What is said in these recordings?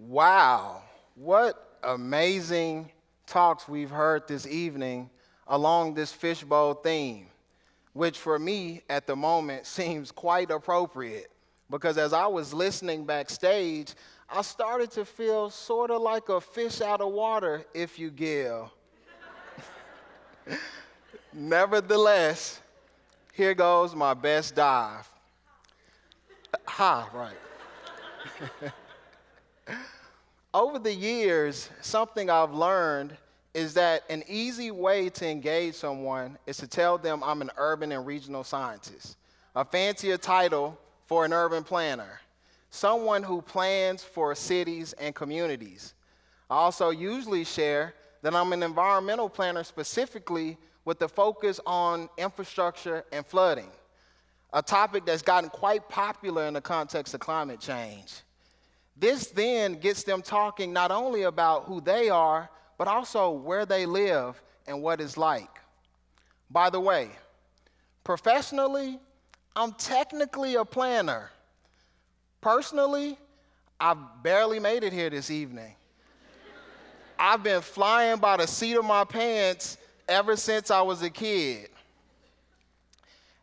Wow, what amazing talks we've heard this evening along this fishbowl theme, which for me at the moment seems quite appropriate because as I was listening backstage, I started to feel sort of like a fish out of water, if you give. Nevertheless, here goes my best dive. Right. Over the years, something I've learned is that an easy way to engage someone is to tell them I'm an urban and regional scientist, a fancier title for an urban planner, someone who plans for cities and communities. I also usually share that I'm an environmental planner specifically with the focus on infrastructure and flooding, a topic that's gotten quite popular in the context of climate change. This then gets them talking not only about who they are, but also where they live and what it's like. By the way, professionally, I'm technically a planner. Personally, I've barely made it here this evening. I've been flying by the seat of my pants ever since I was a kid.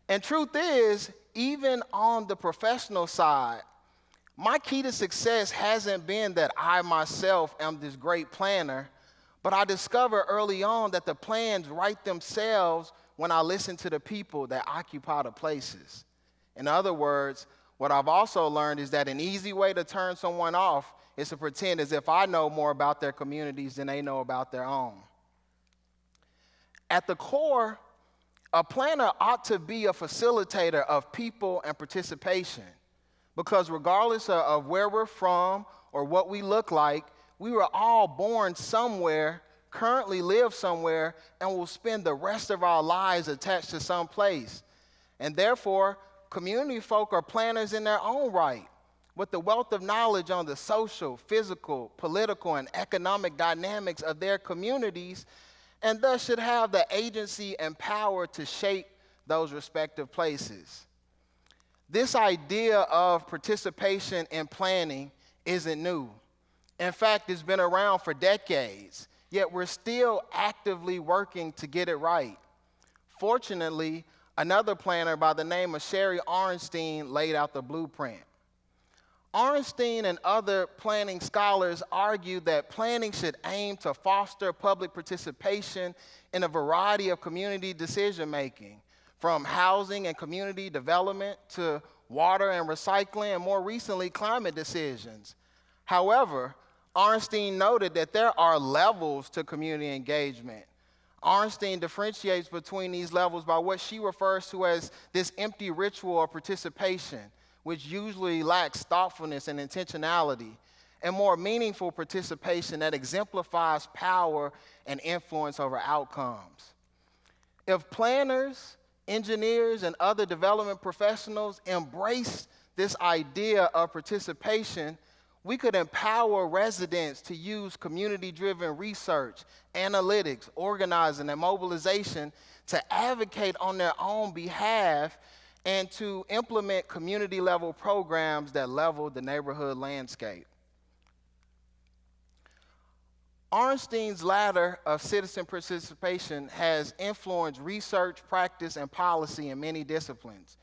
And truth is, even on the professional side, my key to success hasn't been that I myself am this great planner, but I discovered early on that the plans write themselves when I listen to the people that occupy the places. In other words, what I've also learned is that an easy way to turn someone off is to pretend as if I know more about their communities than they know about their own. At the core, a planner ought to be a facilitator of people and participation. Because regardless of where we're from or what we look like, we were all born somewhere, currently live somewhere, and will spend the rest of our lives attached to some place. And therefore, community folk are planners in their own right, with the wealth of knowledge on the social, physical, political, and economic dynamics of their communities, and thus should have the agency and power to shape those respective places. This idea of participation in planning isn't new. In fact, it's been around for decades, yet we're still actively working to get it right. Fortunately, another planner by the name of Sherry Ornstein laid out the blueprint. Ornstein and other planning scholars argue that planning should aim to foster public participation in a variety of community decision-making, from housing and community development to water and recycling, and more recently, climate decisions. However, Ornstein noted that there are levels to community engagement. Ornstein differentiates between these levels by what she refers to as this empty ritual of participation, which usually lacks thoughtfulness and intentionality, and more meaningful participation that exemplifies power and influence over outcomes. If planners, engineers, and other development professionals embrace this idea of participation, we could empower residents to use community-driven research, analytics, organizing, and mobilization to advocate on their own behalf and to implement community-level programs that level the neighborhood landscape. Ornstein's ladder of citizen participation has influenced research, practice, and policy in many disciplines.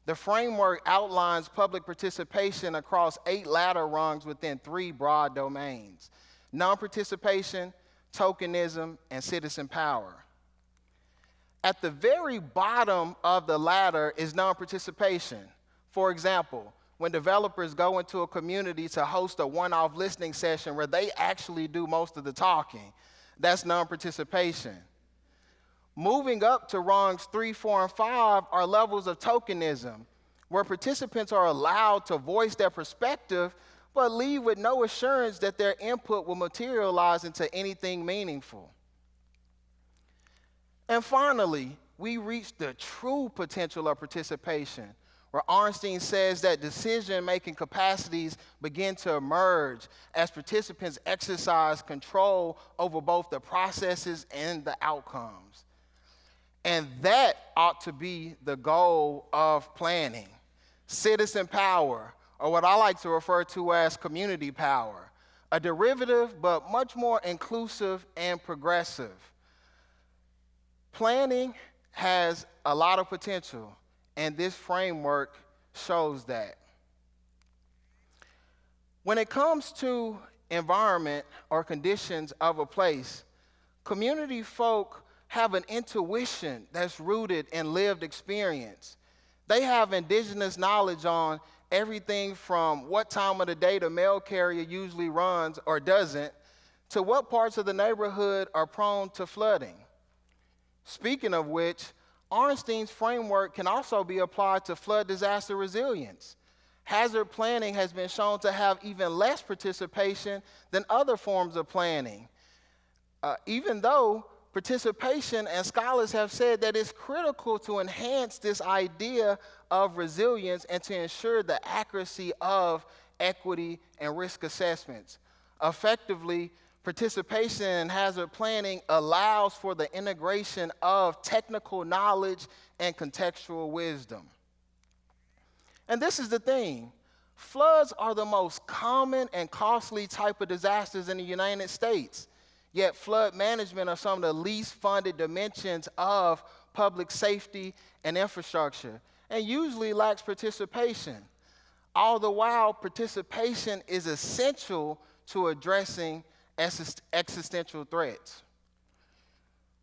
The framework outlines public participation across 8 ladder rungs within 3 broad domains: non-participation, tokenism, and citizen power. At the very bottom of the ladder is non-participation. For example, when developers go into a community to host a one-off listening session where they actually do most of the talking, that's non-participation. Moving up to rungs 3, 4, and 5 are levels of tokenism, where participants are allowed to voice their perspective, but leave with no assurance that their input will materialize into anything meaningful. And finally, we reach the true potential of participation, where Ornstein says that decision-making capacities begin to emerge as participants exercise control over both the processes and the outcomes. And that ought to be the goal of planning. Citizen power, or what I like to refer to as community power, a derivative but much more inclusive and progressive. Planning has a lot of potential, and this framework shows that. When it comes to environment or conditions of a place, community folk have an intuition that's rooted in lived experience. They have indigenous knowledge on everything from what time of the day the mail carrier usually runs or doesn't, to what parts of the neighborhood are prone to flooding. Speaking of which, Ornstein's framework can also be applied to flood disaster resilience. Hazard planning has been shown to have even less participation than other forms of planning, even though participation, and scholars have said that it's critical to enhance this idea of resilience and to ensure the accuracy of equity and risk assessments. Effectively, participation in hazard planning allows for the integration of technical knowledge and contextual wisdom. And this is the thing. Floods are the most common and costly type of disasters in the United States. Yet flood management are some of the least funded dimensions of public safety and infrastructure, and usually lacks participation. All the while, participation is essential to addressing existential threats.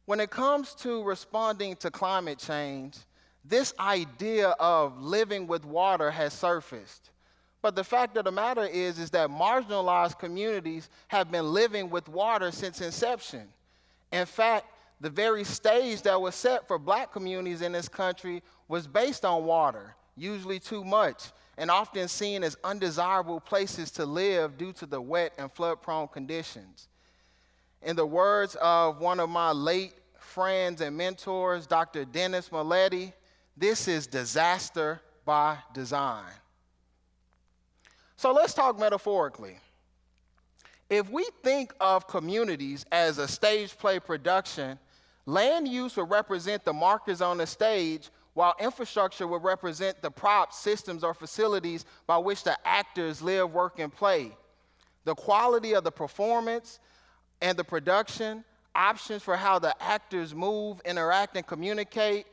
When it comes to responding to climate change, this idea of living with water has surfaced. But the fact of the matter is that marginalized communities have been living with water since inception. In fact, the very stage that was set for black communities in this country was based on water, usually too much, and often seen as undesirable places to live due to the wet and flood-prone conditions. In the words of one of my late friends and mentors, Dr. Dennis Maletti, this is disaster by design. So let's talk metaphorically. If we think of communities as a stage play production, land use will represent the markers on the stage, while infrastructure will represent the props, systems, or facilities by which the actors live, work, and play. The quality of the performance and the production, options for how the actors move, interact, and communicate,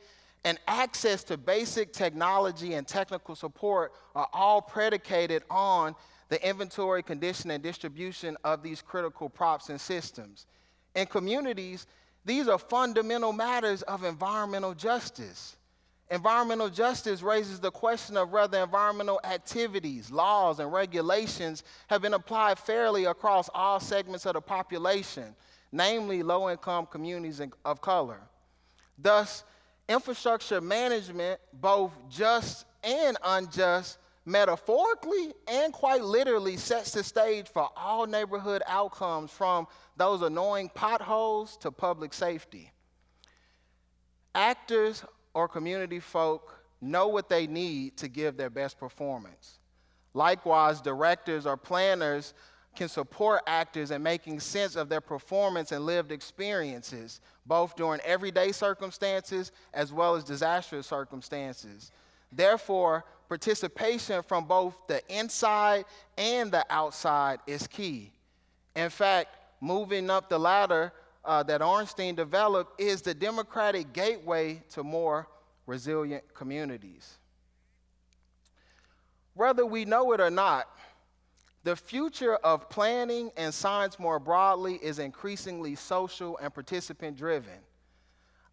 and access to basic technology and technical support are all predicated on the inventory, condition, and distribution of these critical props and systems. In communities, these are fundamental matters of environmental justice. Environmental justice raises the question of whether environmental activities, laws, and regulations have been applied fairly across all segments of the population, namely low-income communities of color. Thus, infrastructure management, both just and unjust, metaphorically and quite literally sets the stage for all neighborhood outcomes, from those annoying potholes to public safety. Actors or community folk know what they need to give their best performance. Likewise, directors or planners can support actors in making sense of their performance and lived experiences, both during everyday circumstances as well as disastrous circumstances. Therefore, participation from both the inside and the outside is key. In fact, moving up the ladder that Ornstein developed is the democratic gateway to more resilient communities. Whether we know it or not, the future of planning and science more broadly is increasingly social and participant-driven.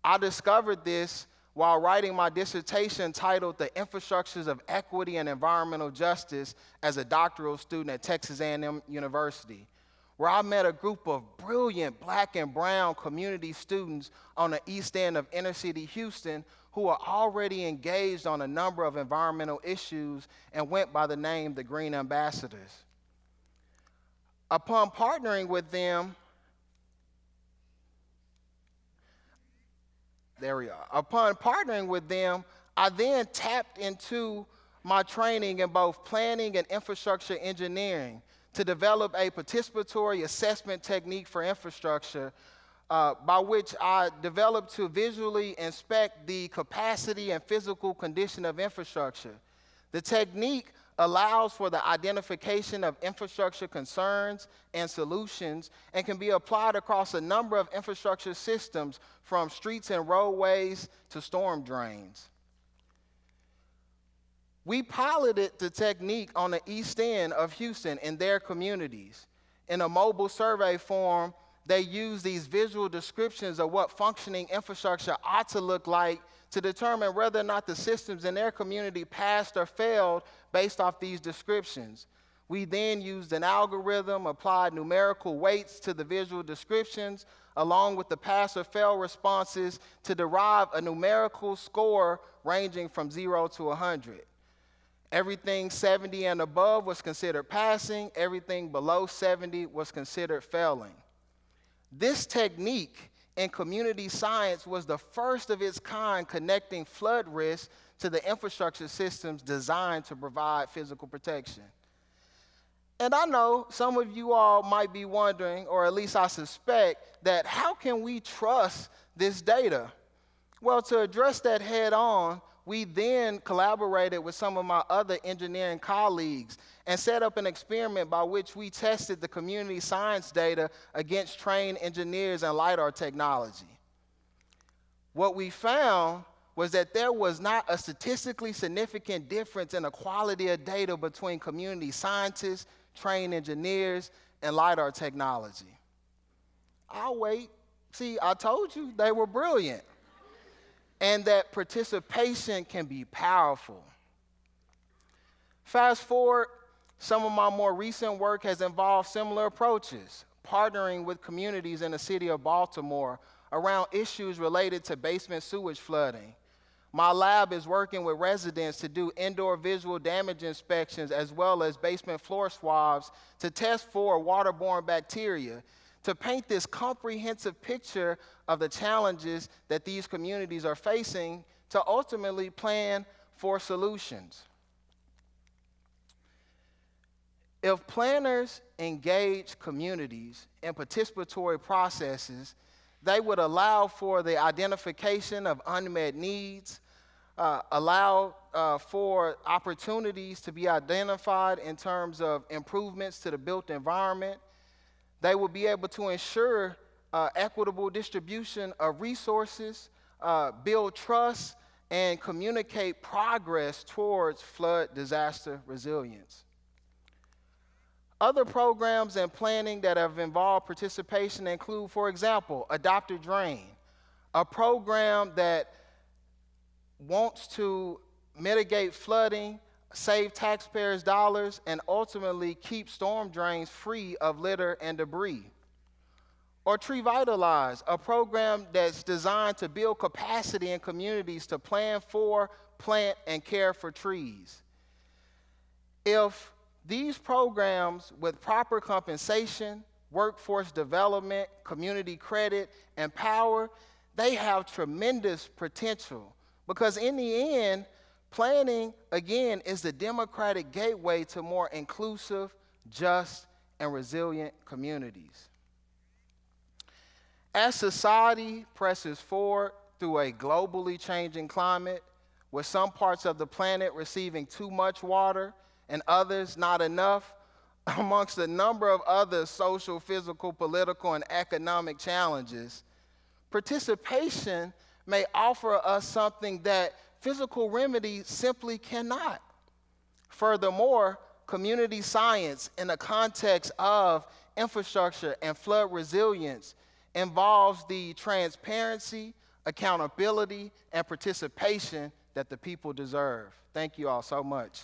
I discovered this while writing my dissertation titled The Infrastructures of Equity and Environmental Justice as a doctoral student at Texas A&M University, where I met a group of brilliant black and brown community students on the east end of inner city Houston who are already engaged on a number of environmental issues and went by the name the Green Ambassadors. Upon partnering with them, I then tapped into my training in both planning and infrastructure engineering to develop a participatory assessment technique for infrastructure, by which I developed to visually inspect the capacity and physical condition of infrastructure. The technique allows for the identification of infrastructure concerns and solutions and can be applied across a number of infrastructure systems from streets and roadways to storm drains. We piloted the technique on the East End of Houston in their communities. In a mobile survey form, they use these visual descriptions of what functioning infrastructure ought to look like to determine whether or not the systems in their community passed or failed based off these descriptions. We then used an algorithm, applied numerical weights to the visual descriptions, along with the pass or fail responses to derive a numerical score ranging from 0 to 100. Everything 70 and above was considered passing. Everything below 70 was considered failing. This technique in community science was the first of its kind connecting flood risk to the infrastructure systems designed to provide physical protection. And I know some of you all might be wondering, or at least I suspect, that how can we trust this data? Well, to address that head on, we then collaborated with some of my other engineering colleagues and set up an experiment by which we tested the community science data against trained engineers and LiDAR technology. What we found was that there was not a statistically significant difference in the quality of data between community scientists, trained engineers, and LiDAR technology. I'll wait. See, I told you they were brilliant. And that participation can be powerful. Fast forward, some of my more recent work has involved similar approaches, partnering with communities in the city of Baltimore around issues related to basement sewage flooding. My lab is working with residents to do indoor visual damage inspections as well as basement floor swabs to test for waterborne bacteria, to paint this comprehensive picture of the challenges that these communities are facing to ultimately plan for solutions. If planners engage communities in participatory processes, they would allow for the identification of unmet needs, allow for opportunities to be identified in terms of improvements to the built environment. They will be able to ensure equitable distribution of resources, build trust, and communicate progress towards flood disaster resilience. Other programs and planning that have involved participation include, for example, Adopt a Drain, a program that wants to mitigate flooding, save taxpayers' dollars, and ultimately keep storm drains free of litter and debris. Or Tree Vitalize, a program that's designed to build capacity in communities to plan for, plant, and care for trees. If these programs with proper compensation, workforce development, community credit, and power, they have tremendous potential because in the end, planning, again, is the democratic gateway to more inclusive, just, and resilient communities. As society presses forward through a globally changing climate, with some parts of the planet receiving too much water and others not enough, amongst a number of other social, physical, political, and economic challenges, participation may offer us something that physical remedy simply cannot. Furthermore, community science in the context of infrastructure and flood resilience involves the transparency, accountability, and participation that the people deserve. Thank you all so much.